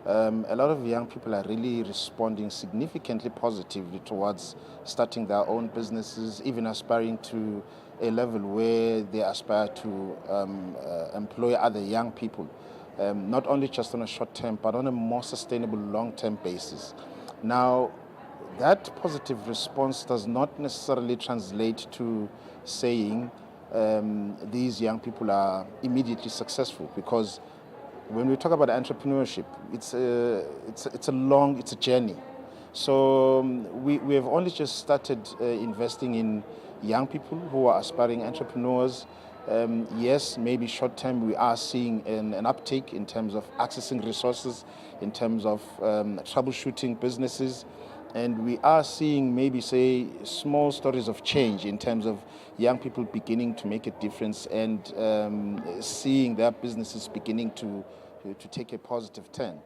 A lot of young people are really responding significantly positively towards starting their own businesses, even aspiring to a level where they aspire to employ other young people, not only just on a short term, but on a more sustainable long-term basis. Now, that positive response does not necessarily translate to saying these young people are immediately successful, because when we talk about entrepreneurship, it's a journey. So we have only just started investing in young people who are aspiring entrepreneurs. Yes, maybe short term we are seeing an uptake in terms of accessing resources, in terms of troubleshooting businesses. And we are seeing maybe, say, small stories of change in terms of young people beginning to make a difference and seeing their businesses beginning to take a positive turn.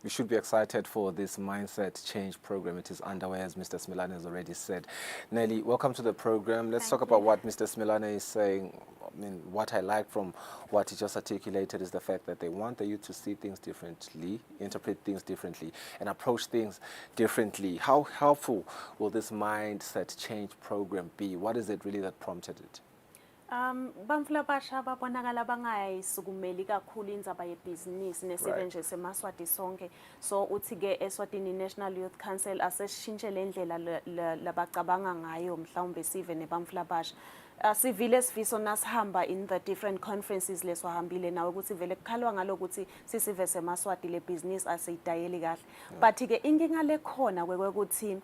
We should be excited for this mindset change program. It is underway, as Mr. Smilane has already said. Nelly, welcome to the program. Let's talk about what Mr. Smilane is saying. I mean, what I like from what he just articulated is the fact that they want the youth to see things differently, interpret things differently, and approach things differently. How helpful will this mindset change program be? What is it really that prompted it? Bamfula basha babonakala bangayisukumeli kakhulu indzaba yebhizinisi nesive nje semaswati sonke. So uthi ke Eswatini National Youth Council aseshintshe lendlela labacabanga ngayo mhlawumbe sive nebamfula basha. Sivile sifiso nasihamba in the different conferences leswahambile nawe ukuthi vele kukhalwa ngalokuthi sisive semaswati le business aseyidayeli kahle. But ke inkinga lekhona kwekuthi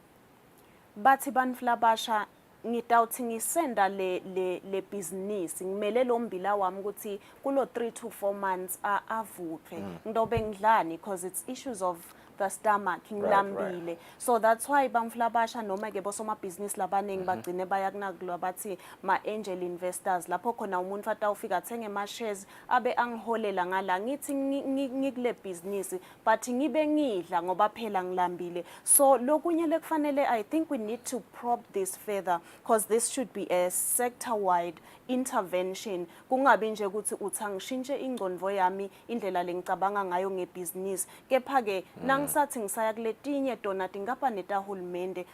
bathi bamfula basha ngitawuthi ngisenda le business ngimele lo mbila wami ukuthi kulo 3 to 4 months avuthwe ngidobe ngidlani because it's issues of the stomach ngilambile. So that's why bamfula basha noma ke bosoma business labaningi bagcine bayakunakulwa bathi ma angel investors lapho khona umuntu atawufika athenge ma shares abe angiholela ngala ngithi ngikule business but ngibe ngidla ngoba phela ngilambile. So lokunye lekufanele I think we need to probe this further because this should be a sector wide intervention. Kungabi nje ukuthi uthangishintshe ingqondo yami indlela lengicabanga ngayo ngebusiness kepha ke ngisathi ngisaya kuletinye tona tingaba netahulumende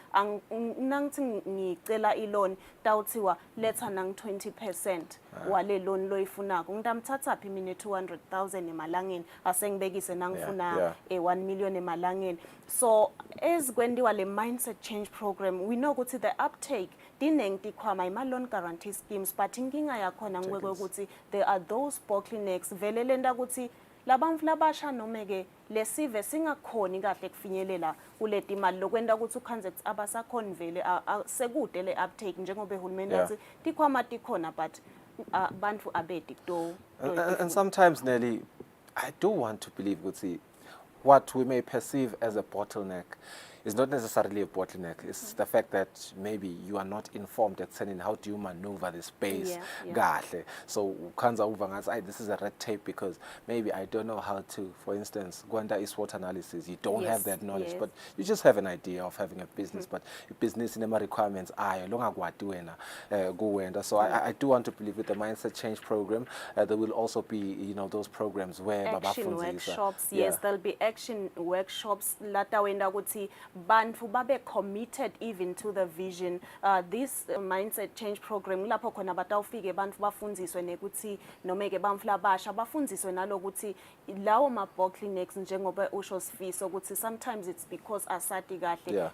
nangithi ngicela i-loan tawuthiwa letha nang 20% wale loan loyifunako ngitamthathaphi mina 200,000 emalangeni asengibekise nangifuna 1 million emalangeni. So ezikwendiwa le mindset change program we know ukuthi the uptake dineng tikhwama ima-loan guarantee schemes but inkinga yakhona ngibeke ukuthi there are those bottlenecks vele lenta ukuthi labantfu labasha noma-ke lesive singakhoni kahle kufinyelela kuleti mali lokwenta ukuthi u-concepts abasakhoni vele sekude le-uptake njengoba ehulumeni athi tikhwama tikhona but bantfu abedi kuto. And sometimes, Nelly, I do want to believe what we may perceive as a bottleneck is not necessarily a bottleneck. It's the fact that maybe you are not informed at saying how do you maneuver the space. So this is a red tape because maybe I don't know how to, for instance, go under SWOT analysis. You don't have that knowledge, but you just have an idea of having a business. But business in requirements so I do want to believe with the mindset change program there will also be those programs where action workshops. Yes, there'll be action workshops lata wenda kuti bantfu babe committed even to the vision. This mindset change program lapho khona batawufike bantfu bafundziswe nekuthi nomeke bantfu labasha bafundziswe nalokuthi lawo ma bottlenecks njengoba usho Sifiso ukuthi sometimes it's because asati kahle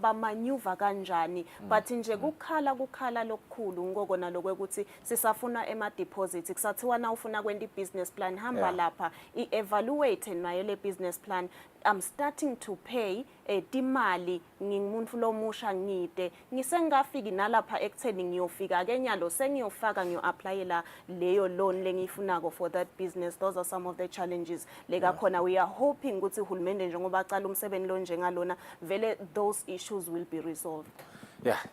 ba maneuver kanjani but nje kukhala lokukhulu ngokona lokwekuthi sisafuna ema deposits kusathiwa na ufuna kwenda business plan hamba lapha i-evaluate nayo le business plan. I'm starting to pay timali ngingumuntu lomusha ngide ngisengafiki nalapha ekutheni ngiyofika ke nyalo sengiyofaka ngiyo-applyela leyo loan lengiyifunako for that business. Those are some of the challenges leka khona we are hoping ukuthi uhulumende njengoba acala umsebenzi lo njengalona vele those issues will be resolved.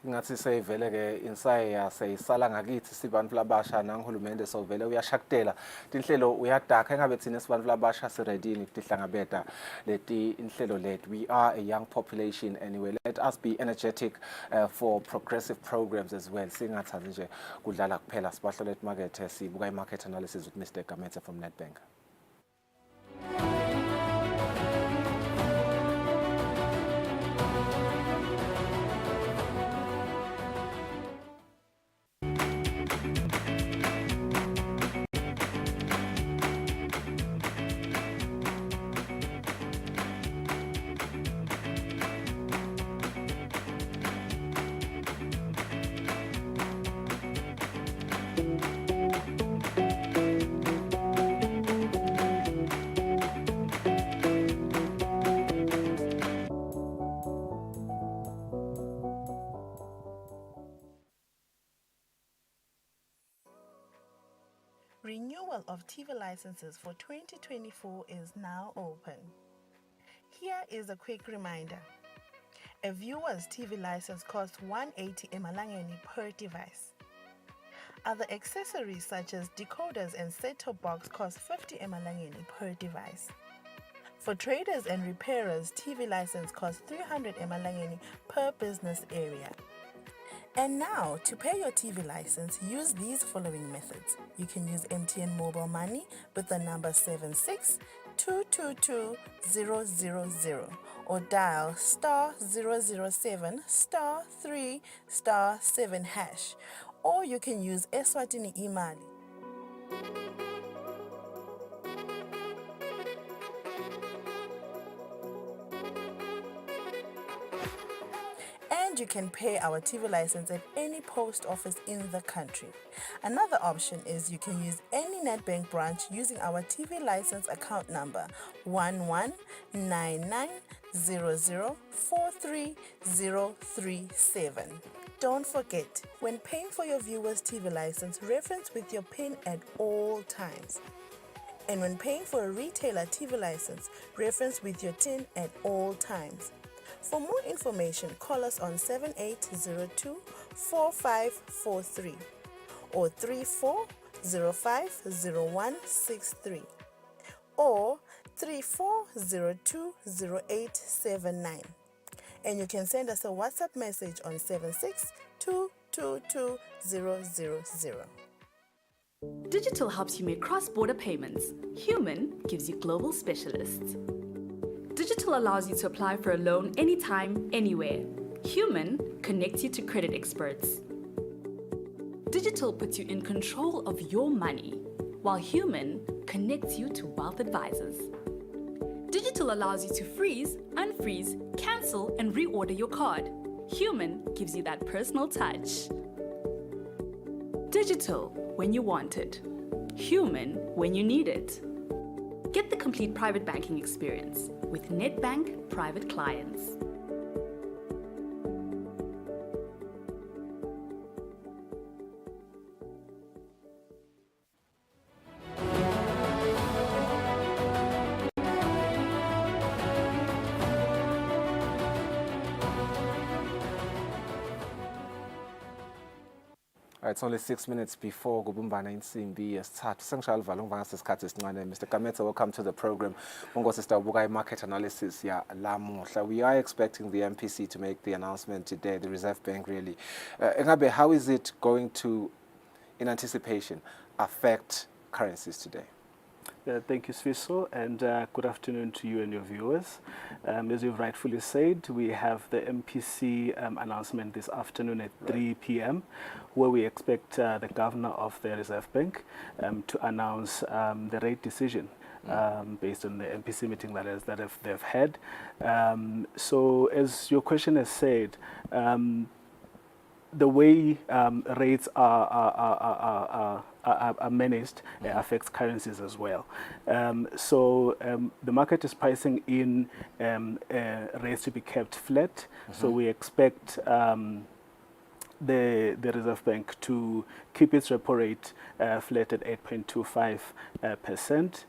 Ngathi seyivele ke insaya seyisala ngakithi sibantfu labasha nanguhulumende so vele uyashaktela tinhlelo uyadakha engabe thina sibantfu labasha siredini tihlangabeta leti inhlelo lethu. We are a young population anyway. Let us be energetic for progressive programs as well. Singathathi nje kudlala kuphela sibahlola market sibuka market analysis with Mr. Gamete from Nedbank. Renewal of TV licenses for 2024 is now open. Here is a quick reminder. A viewer's TV license costs 180 emalangeni per device. Other accessories such as decoders and set-top box cost 50 emalangeni per device. For traders and repairers, TV license costs 300 emalangeni per business area. And now, to pay your TV license, use these following methods. You can use MTN Mobile Money with the number 76222000 or dial *007 *3 *7#. Or you can use Eswatini Imali. You can pay our TV license at any post office in the country. Another option is you can use any Nedbank branch using our TV license account number 119900430037. Don't forget, when paying for your viewer's TV license, reference with your PIN at all times. And when paying for a retailer TV license, reference with your TIN at all times. For more information, call us on 7802-4543 or 34050163 or 34020879. And you can send us a WhatsApp message on 762222000. Digital helps you make cross-border payments. Human gives you global specialists. Digital allows you to apply for a loan anytime, anywhere. Human connects you to credit experts. Digital puts you in control of your money, while human connects you to wealth advisors. Digital allows you to freeze, unfreeze, cancel, and reorder your card. Human gives you that personal touch. Digital when you want it. Human when you need it. Get the complete private banking experience with Nedbank Private Clients. It's only 6 minutes before Gubumbana insimbi yesithathu. Sengishaya ivalo ngivanga sesikhathi esincane. Mr. Kametsa, welcome to the program. Ungosista market analysis ya lamuhla. We are expecting the MPC to make the announcement today, the Reserve Bank really. Engabe, how is it going to, in anticipation, affect currencies today? Thank you, Sfiso, and good afternoon to you and your viewers. As you've rightfully said, we have the MPC announcement this afternoon at 3 p.m., where we expect the governor of the Reserve Bank to announce the rate decision based on the MPC meeting that they've had. So, as your question has said, the way rates are managed affects currencies as well. So the market is pricing in rates to be kept flat. So we expect the Reserve Bank to keep its repo rate flat at 8.25%.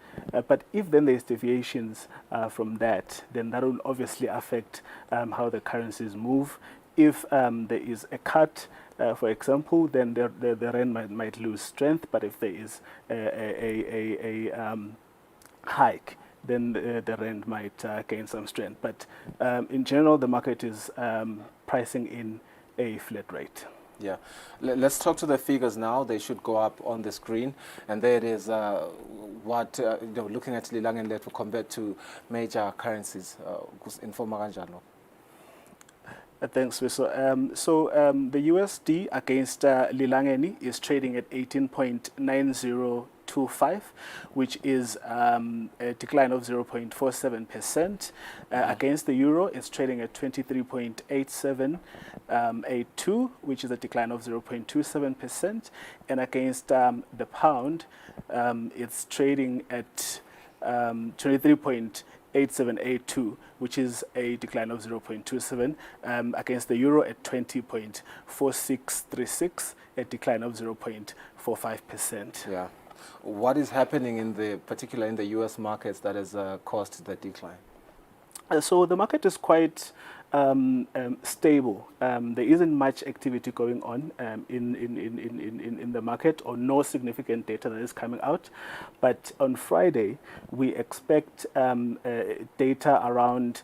But if then there's deviations from that, then that will obviously affect how the currencies move. If there is a cut, for example, then the rand might lose strength. But if there is a hike, then the rand might gain some strength. But in general, the market is pricing in a flat rate. Yeah. Let's talk to the figures now. They should go up on the screen. And there it is what, looking at Lilangeni Lethu compared to major currencies. Informa kanjalo. Thanks, Viso. The USD against Lilangeni is trading at 18.9025, which is a decline of 0.47%. Against the euro, it's trading at 23.8782, which is a decline of 0.27%. And against the pound, it's trading at 23.8782, which is a decline of 0.27, against the euro at 20.4636, a decline of 0.45%. Yeah. What is happening particularly in the US markets that has caused the decline? So the market is quite stable. There isn't much activity going on in the market, or no significant data that is coming out. But on Friday, we expect data around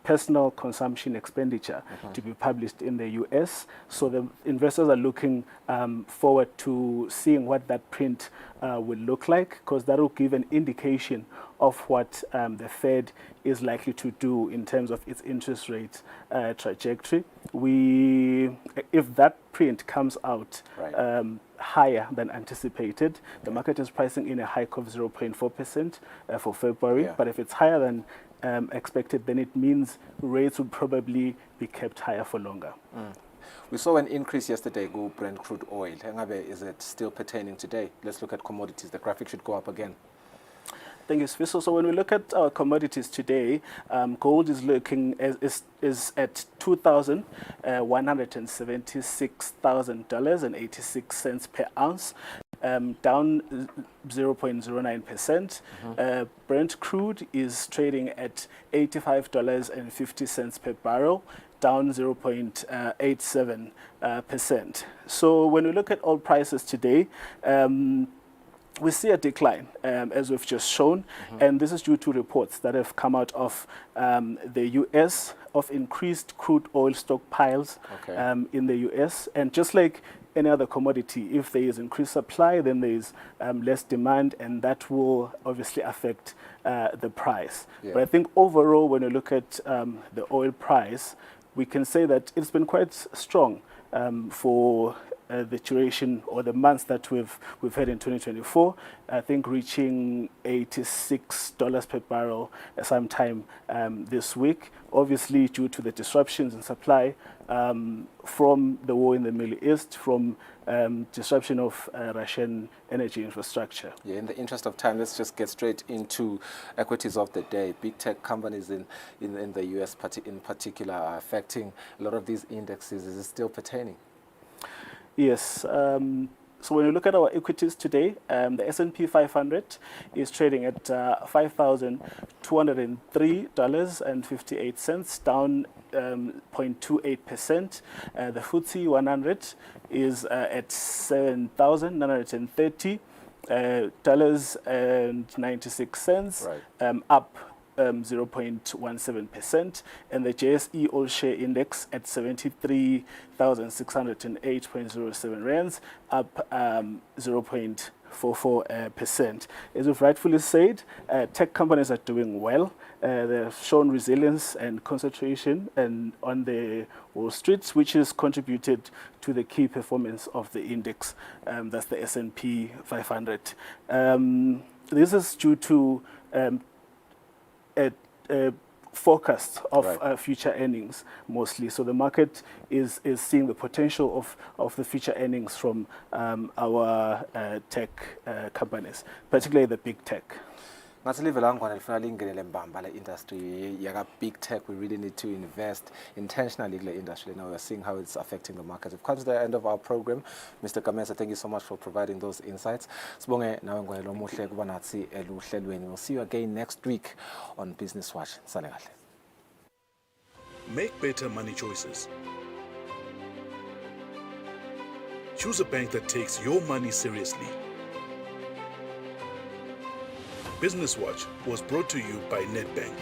personal consumption expenditure to be published in the US. So the investors are looking forward to seeing what that print will look like, because that will give an indication of what the Fed is likely to do in terms of its interest rate trajectory. If that print comes out higher than anticipated, the market is pricing in a hike of 0.4% for February. Yeah. But if it's higher than expected, then it means rates will probably be kept higher for longer. We saw an increase yesterday, go Brent crude oil. Is it still pertaining today? Let's look at commodities. The graphic should go up again. Thank you, Sfiso. So when we look at our commodities today, gold is looking is at $2,176,000.86 per ounce, down 0.09%. Brent crude is trading at $85.50 per barrel, down 0.87%. So when we look at oil prices today, we see a decline, as we've just shown, and this is due to reports that have come out of the US of increased crude oil stockpiles in the US. And just like any other commodity, if there is increased supply, then there is less demand, and that will obviously affect the price. Yeah. But I think overall, when you look at the oil price, we can say that it's been quite strong for the duration or the months that we've had in 2024. I think reaching $86 per barrel sometime this week, obviously due to the disruptions in supply from the war in the Middle East, from disruption of Russian energy infrastructure. Yeah, in the interest of time, let's just get straight into equities of the day. Big tech companies in the US in particular are affecting a lot of these indexes. Is it still pertaining? Yes. So when you look at our equities today, the S&P 500 is trading at $5,203.58, down 0.28%. The FTSE 100 is at $7,930.96, Right. Up 0.17%, and the JSE All Share Index at 73,608.07 rands, up 0.44%. As we've rightfully said, tech companies are doing well. They've shown resilience and concentration on the Wall Street, which has contributed to the key performance of the index. That's the S&P 500. This is due to a forecast of Right. future earnings mostly. So the market is seeing the potential of the future earnings from our tech companies, particularly the big tech. Ngathi live langwana lifuna lingenele mbamba le industry yaka big tech. We really need to invest intentionally in the industry. Now we're seeing how it's affecting the market. We've come to the end of our program. Mr. Kamesa, thank you so much for providing those insights. Sibonge nawe ngoyelo muhle kuba nathi eluhlelweni. We'll see you again next week on Business Watch. Sale kahle. Make better money choices. Choose a bank that takes your money seriously. Business Watch was brought to you by Nedbank.